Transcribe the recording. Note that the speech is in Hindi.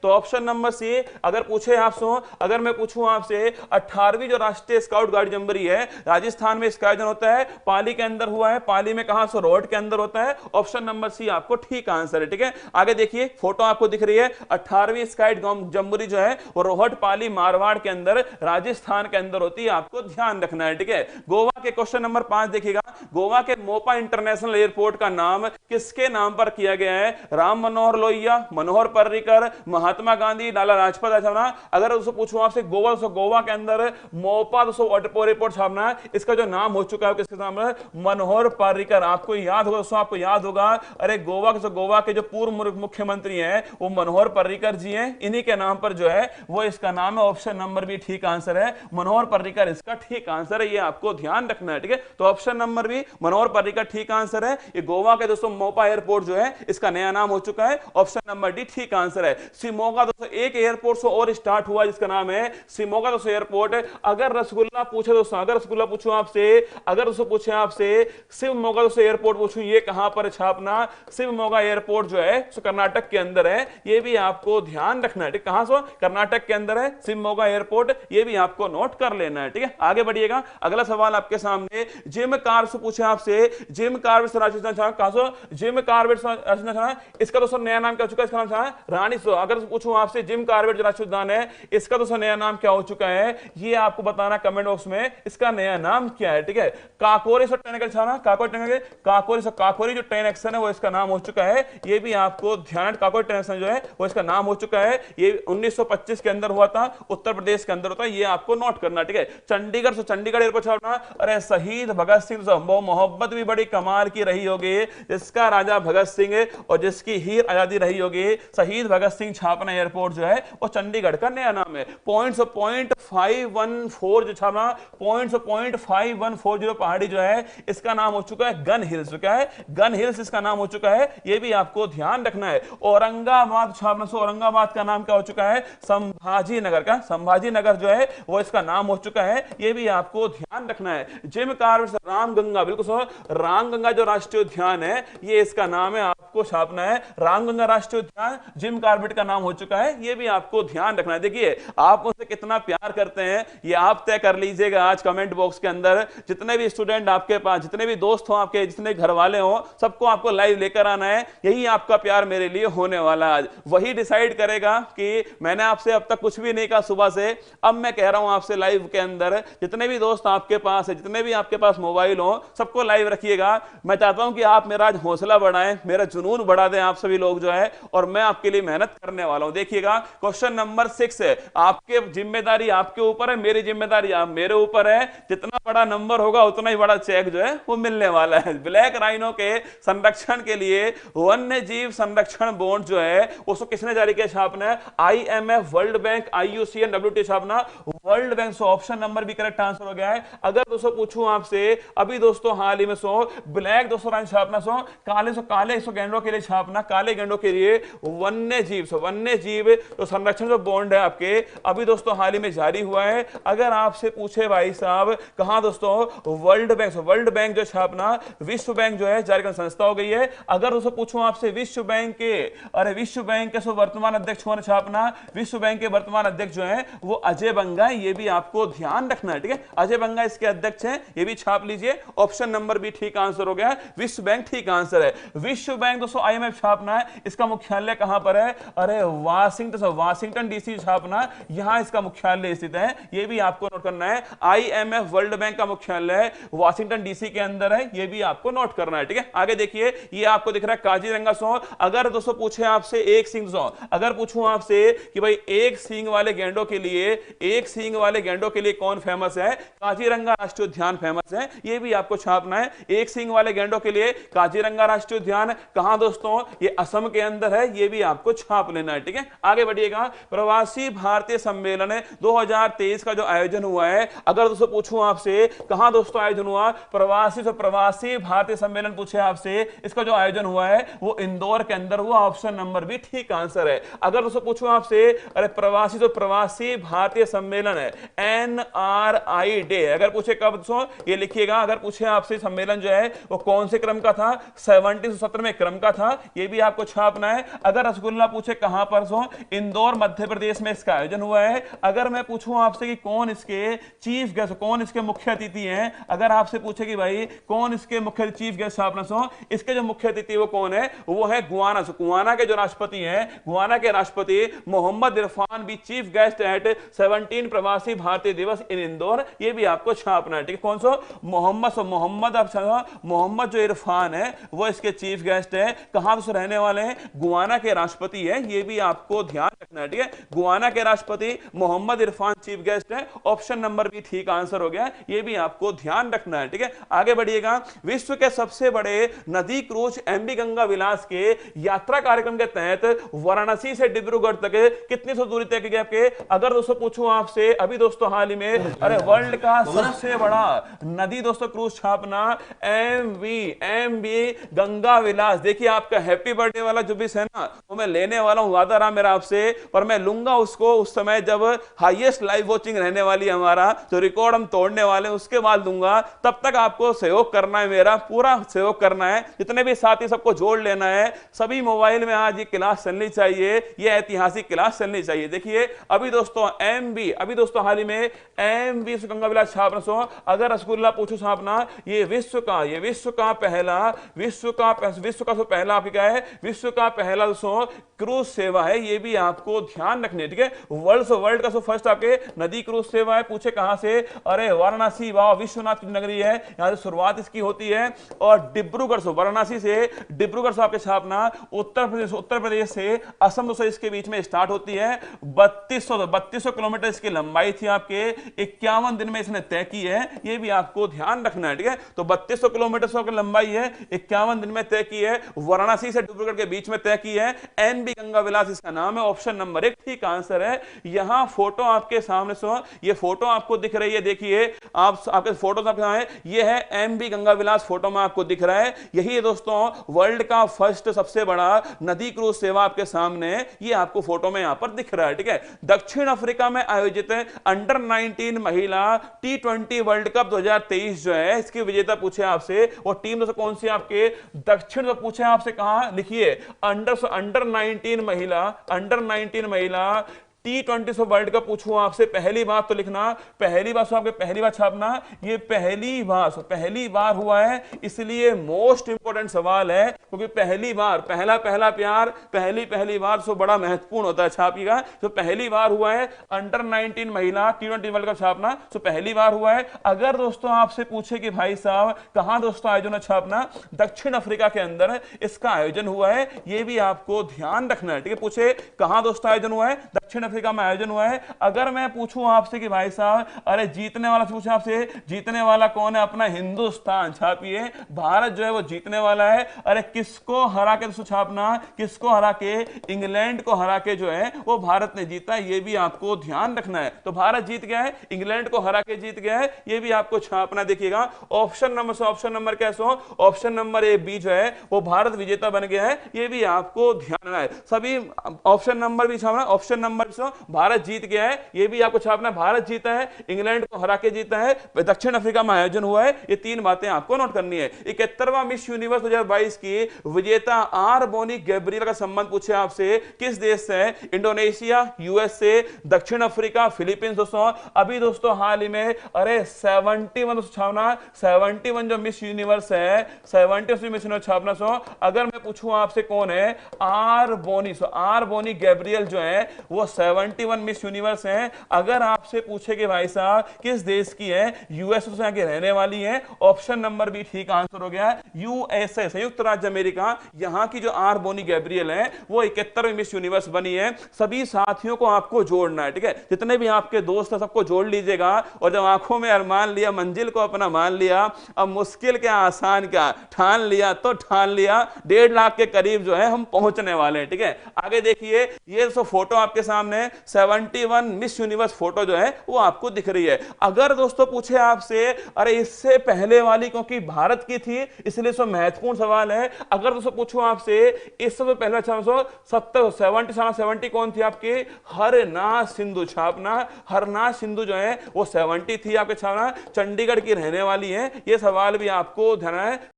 तो ऑप्शन नंबर सी, अगर पूछे आपसे, अगर मैं पूछूं आपसे 18वीं जो राष्ट्रीय स्काउट गाइड जंबरी है राजस्थान में इसका आयोजन होता है, पाली के अंदर हुआ है, पाली में कहां से, रोहट के अंदर होता है। ऑप्शन नंबर सी आपको ठीक आंसर है। ठीक है, आगे देखिए फोटो आपको दिख रही है, 18वीं स्काउट जंबरी जो है वो रोहट, पाली, मारवाड़ के अंदर राजस्थान के अंदर होती है, आपको ध्यान रखना है। ठीक है, गोवा के क्वेश्चन नंबर 5 देखिएगा, गोवा के मोपा इंटरनेशनल एयरपोर्ट का नाम किसके नाम पर किया गया है? राम मनोहर लोहिया, मनोहर पर्रिकर, महात्मा गांधी, लाला लाजपत राय छापना। अगर उसको पूछूं आपसे गोवा, तो गोवा के अंदर मोपा एयरपोर्ट छापना, इसका जो नाम हो चुका है किसके नाम है? मनोहर पर्रिकर। आपको याद होगा दोस्तों, आपको याद होगा, अरे गोवा के जो पूर्व मुख्यमंत्री हैं वो मनोहर पर्रिकर जी हैं, इन्हीं के नाम पर जो है वो इसका नाम है। ऑप्शन नंबर भी ठीक आंसर है, मनोहर पर्रिकर इसका ठीक आंसर है, ये आपको ध्यान रखना है। ठीक है, तो ऑप्शन नंबर भी मनोहर पर्रिकर ठीक आंसर है। ये गोवा के दोस्तों मोपा एयरपोर्ट जो है इसका नया नाम हो चुका है, ऑप्शन नंबर डी ठीक आंसर है। शिमोगा दोस्तों एक एयरपोर्ट से और स्टार्ट हुआ जिसका नाम है शिमोगा दोस्तों एयरपोर्ट। अगर रसगुल्ला पूछे दोस्तों, अगर रसगुल्ला पूछूं आपसे, अगर उसको पूछे आपसे शिवमोगा दोस्तों एयरपोर्ट पूछूं ये कहां पर छापना, शिवमोगा एयरपोर्ट जो है कर्नाटक के अंदर है, ये भी आपको ध्यान रखना है। ठीक, कहां से? कर्नाटक के अंदर है शिवमोगा एयरपोर्ट, ये भी आपको नोट कर लेना है। ठीक है, आगे बढ़िएगा, अगला सवाल आपके सामने, जिम कार्बेट से पूछे आपसे, जिम कार्बेट कहां से? जिम कार्बेट इसका दोस्तों नया नाम क्या हो चुका है? इसका नाम है रानी। अगर पूछूं आपसे जिम कार्बेट जो राष्ट्रीय उद्यान है इसका दोस्तों नया नाम क्या हो चुका है, ये आपको बताना कमेंट बॉक्स में, इसका नया नाम क्या है। ठीक है, काकोरी काकोरी जो ट्रेन एक्शन है वो इसका नाम हो चुका है, ये भी आपको ध्यान, काकोरी ट्रेन एक्शन जो है वो इसका नाम हो चुका है, ये 1925 के अंदर हुआ था, उत्तर प्रदेश के अंदर होता है, ये आपको नोट करना। ठीक है, चंडीगढ़ से चंडीगढ़ एयरपोर्ट छापना। अरे शहीद भगत सिंह, वो मोहब्बत भी बड़ी कमाल की रही होगी, जिसका राजा भगत सिंह और जिसकी हीर आजादी रही होगी, शहीद भगत सिंह छापना एयरपोर्ट जो है वो चंडीगढ़ का नया नाम है। .514 जो छापना, .514 पहाड़ी जो है इसका नाम हो चुका है गन हिल्स। क्या है? गन हिल्स इसका नाम हो चुका है, ये भी आपको ध्यान रखना है। औरंगाबाद छापना से, औरंगाबाद का नाम क्या हो चुका है? संभाजी नगर का, संभाजी नगर जो है वो इसका नाम हो चुका है, ये भी आपको ध्यान रखना है। जिम कार्बेट रामगंगा, बिल्कुल रामगंगा जो राष्ट्रीय उद्यान है ये इसका नाम है, आपको छापना है रामगंगा राष्ट्रीय उद्यान, जिम कार्बेट का नाम हो चुका है, ये भी आपको ध्यान रखना है। देखिए आप मुझसे कितना प्यार करते हैं ये आप तय कर लीजिएगा आज कमेंट बॉक्स के अंदर। जितने भी स्टूडेंट आपके पास, जितने भी दोस्त हो आपके, जितने घर वाले हो, सबको आपको लाइव लेकर आना है, यही आपका प्यार मेरे लिए होने वाला आज, वही डिसाइड करेगा कि मैंने आपसे अब तक कुछ भी नहीं कहा सुबह से, अब मैं कह रहा हूं आपसे लाइव के अंदर, जितने भी दोस्त आपके पास है, जितने भी आपके पास मोबाइल हो, सबको लाइव रखिएगा। मैं चाहता हूं कि आप मेरा आज हौसला बढ़ाएं, मेरा जुनून बढ़ा दें आप सभी लोग जो है, और मैं आपके लिए मेहनत करने वाला हूं। देखिएगा क्वेश्चन नंबर 6 है, आपके जिम्मेदारी आपके ऊपर है, मेरी जिम्मेदारी आप मेरे ऊपर है, जितना बड़ा नंबर होगा उतना ही बड़ा चेक जो है वो मिलने वाला है। ब्लैक राइनो के संरक्षण के लिए वन्य जीव संरक्षण बॉन्ड जो है उसको किसने जारी किया? छापना है IMF, world bank, IUCN, WTO छापना world bank. So option number भी करेक्ट आंसर हो गया है। अगर दोस्तों पूछूं आपसे अभी दोस्तों हाल ही में ब्लैक दोस्तों राइन छापना, काले गेंडों के लिए छापना, काले गेंडों के लिए वन्य जीव तो संरक्षण जो बॉन्ड है आपके अभी दोस्तों हाल ही में जारी हुआ है। अगर आपसे पूछे भाई साहब कहां दोस्तों? वर्ल्ड बैंक जो छापना, विश्व बैंक जो है जारी करने संस्था हो गई है। अगर दोस्तों पूछूं आपसे विश्व बैंक के वर्तमान अध्यक्ष कौन छापना, विश्व बैंक के वर्तमान अध्यक्ष जो है वो अजय बंगा, ये भी आपको ध्यान रखना है। ठीक है, अजय बंगा इसके अध्यक्ष हैं, ये भी छाप लीजिए। ऑप्शन नंबर भी ठीक आंसर हो गया, विश्व बैंक ठीक आंसर है। विश्व बैंक दोस्तों IMF छापना है, इसका मुख्यालय कहां पर है? अरे वाशिंगटन DC छापना, यहां इसका मुख्यालय स्थित है, ये भी आपको नोट करना है। IMF वर्ल्ड बैंक का मुख्यालय वाशिंगटन DC के अंदर है, ये भी आपको नोट करना है। ठीक है, आगे देखिए ये आपको दिख रहा है काजीरंगा सॉन्ग। अगर दोस्तों पूछे आपसे एक सींग सॉन्ग, अगर पूछूं आपसे कि भाई एक सींग वाले गेंडों के लिए कौन फेमस है? काजीरंगा राष्ट्रीय उद्यान फेमस है, ये भी आपको छापना है। एक सींग वाले गेंडों के लिए काजीरंगा राष्ट्रीय उद्यान कहां दोस्तों? ये असम के अंदर है, ये भी आपको छाप लेना है। ठीक है, आगे बढ़िएगा। प्रवासी भारतीय सम्मेलन सम्मेलन 2023 का जो आयोजन हुआ है, अगर दोस्तों पूछूं आपसे कहां दोस्तों आयोजन हुआ, प्रवासी भारतीय सम्मेलन पूछे आपसे, इसका जो आयोजन हुआ है वो इंदौर के अंदर हुआ। ऑप्शन नंबर बी ठीक आंसर है। अगर दोस्तों पूछूं आपसे, अरे प्रवासी भारतीय सम्मेलन है NRI डे, अगर पूछे कब दोस्तों ये लिखिएगा। अगर पूछे आपसे सम्मेलन जो है वो कौन से क्रम का था, 1717वें क्रम का था, ये भी आपको छापना है। अगर रसगुल्ला पूछे कहां पर सो, इंदौर मध्य प्रदेश में इसका आयोजन हुआ है। अगर मैं पूछूं आपसे कि कौन इसके चीफ गेस्ट, कौन इसके मुख्य अतिथि हैं, अगर आपसे पूछे कि भाई कौन इसके मुख्य चीफ गेस्ट छापना सो, इसके जो मुख्य अतिथि वो कौन है, वो है गुआना। गुआना के जो राष्ट्रपति हैं, गुआना के राष्ट्रपति मोहम्मद इरफान भी चीफ गेस्ट एट 17 प्रवासी भारतीय दिवस इन इंदौर, ये भी आपको छापना है। ठीक है, कौन सा मोहम्मद जो इरफान है वो इसके चीफ गेस्ट है। कहां से रहने वाले हैं, गुआना के राष्ट्रपति है, ये भी आपको ध्यान रखना है। ठीक है, गुआना के राष्ट्रपति मोहम्मद इरफान चीफ गेस्ट है। ऑप्शन नंबर भी ठीक आंसर हो गया, ये भी आपको ध्यान रखना है। ठीक है, आगे बढ़िएगा। विश्व के सबसे बड़े नदी क्रूज एमवी गंगा विलास के यात्रा कार्यक्रम के तहत वाराणसी से डिब्रूगढ़ तक कितनी सौ दूरी तय की गई आपके। अगर दोस्तों पूछूं आपसे, अभी दोस्तों हाल ही में अरे वर्ल्ड का सबसे बड़ा नदी दोस्तों क्रूज छापना एमवी गंगा विलास। देखिए आपका हैप्पी बर्थडे वाला जो भी है ना, वो मैं लेने वाला हूं, वादा रहा मेरा आपसे, पर मैं लूंगा उसको उस समय जब हाईएस्ट लाइव वॉचिंग रहने वाली है हमारा, तो रिकॉर्ड हम तोड़ने वाले, उसके बाद दूंगा। तब तक आपको सहयोग करना है, मेरा पूरा सहयोग करना है, जितने भी साथी सबको जोड़ लेना है। सभी मोबाइल में आज ये क्लास चलनी चाहिए, ये ऐतिहासिक क्लास चलनी चाहिए। देखिए अभी दोस्तों अभी दोस्तों हाल ही में एमवी गंगा विलास छापना सो, अगर रसगुल्ला पूछो छापना, ये विश्व का पहला आपके क्या है, विश्व का पहला क्रूज सेवा है, ये भी आपको ध्यान रखने। ठीक है, वर्ल्ड का फर्स्ट आपके नदी क्रूज सेवा है। पूछे कहां से, अरे वाराणसी, वाह विश्वनाथ की नगरी है, यहां से शुरुआत इसकी होती है। और डिब्रूगढ़ से, वाराणसी से डिब्रूगढ़ से आपके छापना, उत्तर प्रदेश से असम से इसके बीच में स्टार्ट होती है। 3200 किलोमीटर इसकी लंबाई थी आपके, 51 दिन में इसने तय की है, ये भी आपको ध्यान रखना है। ठीक है, तो 3200 किलोमीटर की लंबाई है, 51 दिन में तय की है, वाराणसी से डिब्रूगढ़ के बीच में तय की है। एनबी गंगा विलास इसका नाम है। ऑप्शन नंबर 1 ठीक आंसर है। यहां फोटो आपके सामने सो, ये फोटो आपको दिख रही है, देखिए आपके फोटो है, ये है एमबी गंगा विलास, फोटो में आपको दिख रहा है। यही है दोस्तों वर्ल्ड का फर्स्ट सबसे बड़ा नदी क्रूज सेवा आपके सामने, ये आपको फोटो में यहां पर दिख रहा है। ठीक है, दक्षिण अफ्रीका में आयोजित अंडर 19 महिला T20 वर्ल्ड कप 2023 जो है, इसकी विजेता पूछे आपसे, वो टीम दोस्तों कौन सी आपके दक्षिण, तो पूछे आपसे कहां, लिखिए अंडर 19 महिला T20 वर्ल्ड कप पूछूं आपसे, पहली बात तो लिखना, पहली बार छापना, ये पहली बार हुआ है, इसलिए मोस्ट इंपोर्टेंट सवाल है, क्योंकि पहली बार, पहला प्यार, पहली बार सो बड़ा महत्वपूर्ण होता है, छापिएगा। तो पहली बार हुआ है अंडर 19 महिला T20 वर्ल्ड कप छापना, तो पहली बार हुआ है। अगर दोस्तों आपसे पूछे कि भाई साहब कहां दोस्तों आयोजन है छापना, दक्षिण अफ्रीका के अंदर इसका आयोजन हुआ है, ये भी आपको ध्यान रखना है। ठीक है, पूछे कहां दोस्तों आयोजन हुआ है, दक्षिण अफ्रीका में आयोजन हुआ है। अगर मैं पूछूं आपसे कि भाई साहब अरे जीतने वाला, पूछे आपसे जीतने वाला कौन है, अपना हिंदुस्तान, छापिए भारत जो है वो जीतने वाला है। अरे किसको हरा के दोस्तों छापना, किसको हरा के, इंग्लैंड को हरा के जो है वो भारत ने जीता, ये भी आपको ध्यान रखना है। तो भारत जीत गया है, इंग्लैंड को हरा के जीत गया है, ये भी आपको छापना। देखिएगा ऑप्शन नंबर कैसे हो, ऑप्शन नंबर ए बी जो है वो भारत विजेता बन गया है, ये भी आपको ध्यान रखना है। सभी ऑप्शन नंबर भी छापना, ऑप्शन नंबर से भारत जीत गया है, ये भी आपको छापना, भारत जीता है, इंग्लैंड को हरा के जीता है, दक्षिण अफ्रीका में आयोजन हुआ है, ये तीन बातें आपको नोट करनी है। 71वां मिस यूनिवर्स 2022 की विजेता आर बोनी गैब्रियल का संबंध पूछे आपसे, किस देश से है, इंडोनेशिया, यूएसए, दक्षिण अफ्रीका, फिलीपींस। दोस्तों अभी दोस्तों हाल ही में अरे 71 छापना, 71 जो मिस यूनिवर्स है, 71 मिस यूनिवर्स छापना। सो अगर मैं पूछूं आपसे कौन है, आर बोनी गैब्रियल जो है वो 71 मिस यूनिवर्स हैं। अगर आपसे पूछे कि भाई साहब किस देश की है, यूएसए से आगे रहने वाली है, ऑप्शन नंबर भी ठीक आंसर हो गया, यूएसए, संयुक्त राज्य अमेरिका। यहां की जो आर बोनी गैब्रियल है वो 71वीं मिस यूनिवर्स बनी है। सभी साथियों को आपको जोड़ना है, ठीक है, जितने भी आपके दोस्त हैं सबको जोड़ लीजिएगा। और जब आंखों में अरमान लिया, मंजिल को अपना मान लिया, अब मुश्किल क्या आसान क्या ठान लिया, तो ठान लिया, 1.5 लाख के करीब जो है हम पहुंचने वाले हैं। ठीक है, आगे देखिए, ये फोटो आपके सामने सामने 71 मिस यूनिवर्स फोटो जो है वो आपको दिख रही है। अगर दोस्तों पूछे आपसे अरे इससे पहले वाली क्योंकि भारत की थी इसलिए सो महत्वपूर्ण सवाल है, अगर दोस्तों पूछूं आपसे इससे पहले 70 कौन थी आपकी? हरनाथ सिंधु। छापना हरनाथ सिंधु जो है वो 70 थी आपके। छापना चंडीगढ़ की रहने वाली है। ये सवाल भी आपको ध्यान है।